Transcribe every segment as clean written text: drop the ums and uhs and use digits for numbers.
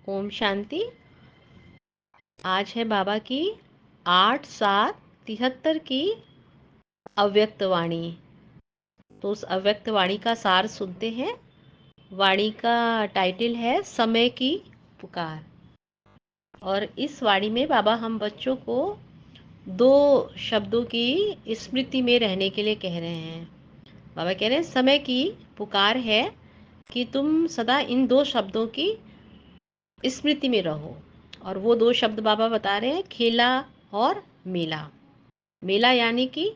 ओम शांति। आज है बाबा की 8/7/73 की अव्यक्त वाणी। तो उस अव्यक्त वाणी का सार सुनते हैं। वाणी का टाइटल है समय की पुकार। और इस वाणी में बाबा हम बच्चों को 2 शब्दों की स्मृति में रहने के लिए कह रहे हैं। बाबा कह रहे हैं समय की पुकार है कि तुम सदा इन 2 शब्दों की स्मृति में रहो। और वो 2 शब्द बाबा बता रहे हैं, खेला और मेला। मेला यानी कि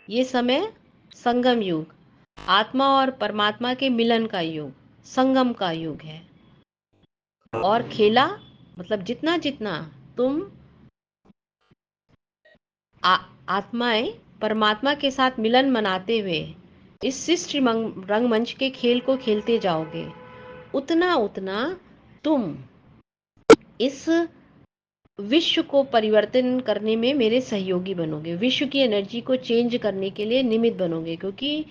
ये समय संगम युग, आत्मा और परमात्मा के मिलन का युग, संगम का युग है। और खेला मतलब जितना जितना तुम आत्माएं परमात्मा के साथ मिलन मनाते हुए इस सृष्टि रंगमंच के खेल को खेलते जाओगे, उतना उतना तुम इस विश्व को परिवर्तन करने में मेरे सहयोगी बनोगे, विश्व की एनर्जी को चेंज करने के लिए निमित्त बनोगे। क्योंकि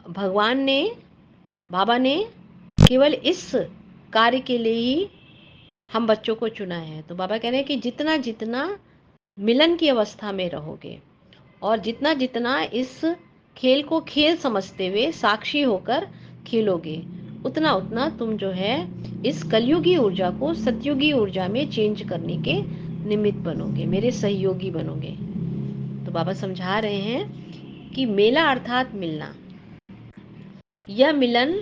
भगवान ने, बाबा ने केवल इस कार्य के लिए ही हम बच्चों को चुना है। तो बाबा कह रहे हैं कि जितना जितना मिलन की अवस्था में रहोगे और जितना जितना इस खेल को खेल समझते हुए साक्षी होकर खेलोगे, उतना उतना तुम जो है इस कलयुगी ऊर्जा को सतयुगी ऊर्जा में चेंज करने के निमित्त बनोगे, मेरे सहयोगी बनोगे। तो बाबा समझा रहे हैं कि मेला अर्थात मिलना, यह मिलन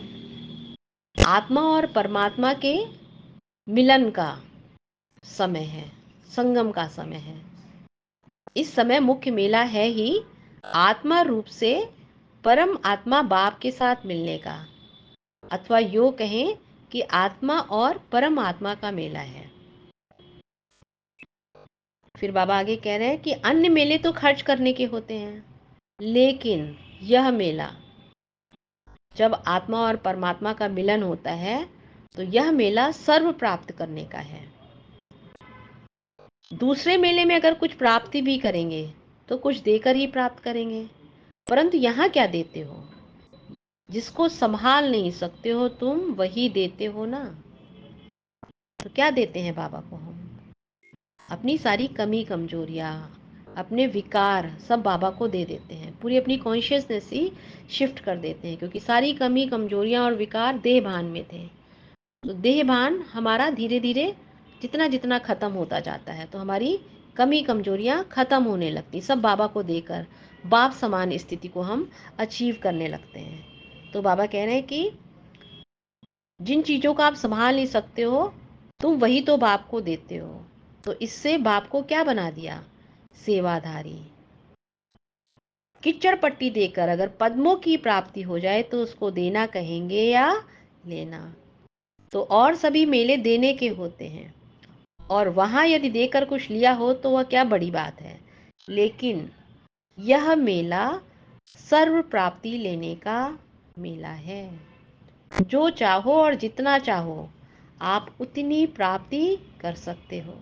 आत्मा और परमात्मा के मिलन का समय है, संगम का समय है। इस समय मुख्य मेला है ही आत्मा रूप से परम आत्मा बाप के साथ मिलने का, अथवा यो कहें कि आत्मा और परम आत्मा का मेला है। फिर बाबा आगे कह रहे हैं कि अन्य मेले तो खर्च करने के होते हैं, लेकिन यह मेला जब आत्मा और परमात्मा का मिलन होता है तो यह मेला सर्व प्राप्त करने का है। दूसरे मेले में अगर कुछ प्राप्ति भी करेंगे तो कुछ देकर ही प्राप्त करेंगे, परंतु यहाँ क्या देते हो? जिसको संभाल नहीं सकते हो तुम, वही देते हो ना। तो क्या देते हैं बाबा को हम? अपनी सारी कमी कमजोरियाँ, अपने विकार सब बाबा को दे देते हैं, पूरी अपनी कॉन्शियसनेस ही शिफ्ट कर देते हैं। क्योंकि सारी कमी कमजोरियाँ और विकार देह भान में थे। तो देह भान हमारा धीरे धीरे जितना जितना ख़त्म होता जाता है तो हमारी कमी कमजोरियाँ ख़त्म होने लगती, सब बाबा को देकर बाप समान स्थिति को हम अचीव करने लगते हैं। तो बाबा कह रहे हैं कि जिन चीज़ों का आप संभाल नहीं सकते हो तुम वही तो बाप को देते हो। तो इससे बाप को क्या बना दिया? सेवाधारी। किच्चड़ पट्टी देकर अगर पद्मों की प्राप्ति हो जाए तो उसको देना कहेंगे या लेना? तो और सभी मेले देने के होते हैं, और वहां यदि देकर कुछ लिया हो तो वह क्या बड़ी बात है। लेकिन यह मेला सर्व प्राप्ति लेने का मेला है। जो चाहो और जितना चाहो आप उतनी प्राप्ति कर सकते हो।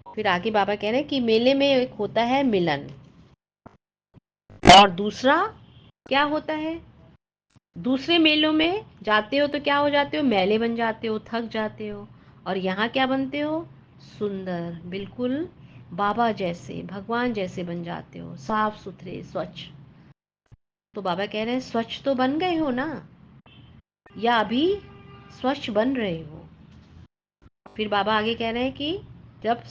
फिर आगे बाबा कह रहे हैं कि मेले में एक होता है मिलन, और दूसरा क्या होता है? दूसरे मेलों में जाते हो तो क्या हो जाते हो? मैले बन जाते हो, थक जाते हो। और यहाँ क्या बनते हो? सुंदर, बिल्कुल बाबा जैसे, भगवान जैसे बन जाते हो, साफ सुथरे, स्वच्छ। तो बाबा कह रहे हैं स्वच्छ तो बन गए हो ना, या अभी स्वच्छ बन रहे हो? फिर बाबा आगे कह रहे हैं कि जब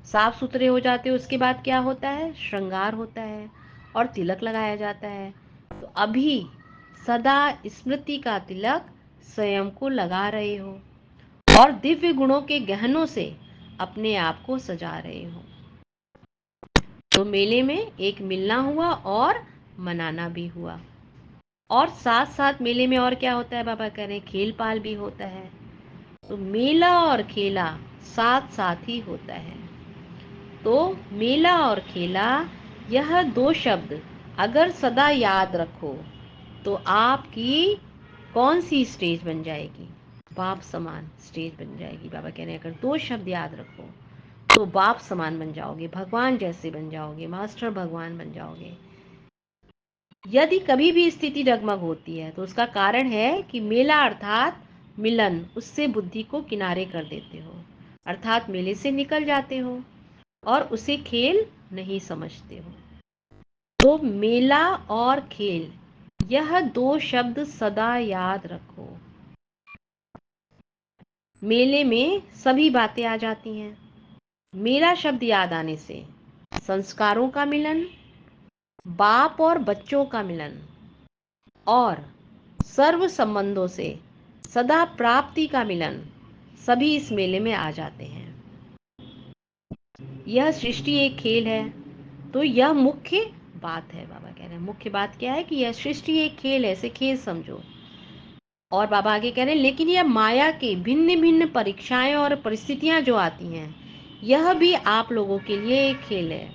साफ सुथरे हो जाते हो उसके बाद क्या होता है? श्रृंगार होता है और तिलक लगाया जाता है। तो अभी सदा स्मृति का तिलक स्वयं को लगा रहे हो और दिव्य गुणों के गहनों से अपने आप को सजा रहे हो। तो मेले में एक मिलना हुआ और मनाना भी हुआ। और साथ साथ मेले में और क्या होता है? बाबा कह रहे हैं खेल पाल भी होता है। तो मेला और खेला साथ साथ ही होता है। तो मेला और खेला, यह 2 शब्द अगर सदा याद रखो तो आपकी कौन सी स्टेज बन जाएगी? बाप समान स्टेज बन जाएगी। बाबा कह रहे हैं अगर 2 शब्द याद रखो तो बाप समान बन जाओगे, भगवान जैसे बन जाओगे, मास्टर भगवान बन जाओगे। यदि कभी भी स्थिति डगमग होती है तो उसका कारण है कि मेला अर्थात मिलन, उससे बुद्धि को किनारे कर देते हो, अर्थात मेले से निकल जाते हो और उसे खेल नहीं समझते हो। तो मेला और खेल, यह दो शब्द सदा याद रखो। मेले में सभी बातें आ जाती हैं। मेला शब्द याद आने से संस्कारों का मिलन, बाप और बच्चों का मिलन और सर्व संबंधों से सदा प्राप्ति का मिलन, सभी इस मेले में आ जाते हैं। यह सृष्टि एक खेल है, तो यह मुख्य बात है। बाबा कह रहे हैं मुख्य बात क्या है कि यह सृष्टि एक खेल है, इसे खेल समझो। और बाबा आगे कह रहे हैं लेकिन यह माया के भिन्न भिन्न परीक्षाएं और परिस्थितियां जो आती हैं, यह भी आप लोगों के लिए एक खेल है।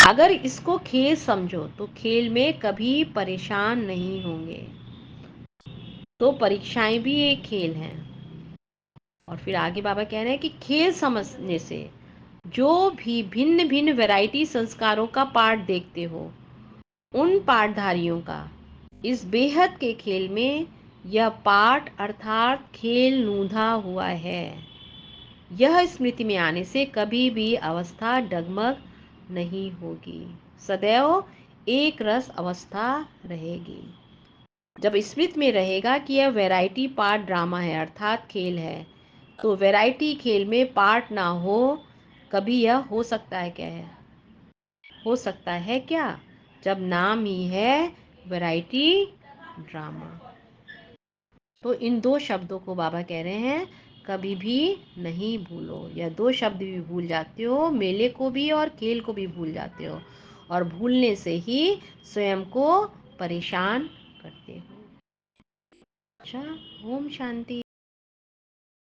अगर इसको खेल समझो तो खेल में कभी परेशान नहीं होंगे। तो परीक्षाएं भी एक खेल हैं। और फिर आगे बाबा कह रहे हैं कि खेल समझने से जो भी भिन्न भिन्न वैरायटी संस्कारों का पाठ देखते हो, उन पाठधारियों का इस बेहद के खेल में यह पाठ अर्थात खेल नूंधा हुआ है। यह स्मृति में आने से कभी भी अवस्था डगमग नहीं होगी, सदैव एक रस अवस्था रहेगी। जब स्मृति में रहेगा कि यह वैरायटी पार्ट ड्रामा है अर्थात खेल है, तो वैरायटी खेल में पार्ट ना हो, कभी यह हो सकता है क्या है? हो सकता है क्या? जब नाम ही है वैरायटी ड्रामा। तो इन दो शब्दों को बाबा कह रहे हैं कभी भी नहीं भूलो। यह दो शब्द भी भूल जाते हो, मेले को भी और खेल को भी भूल जाते हो, और भूलने से ही स्वयं को परेशान करते हो। अच्छा, ओम शांति।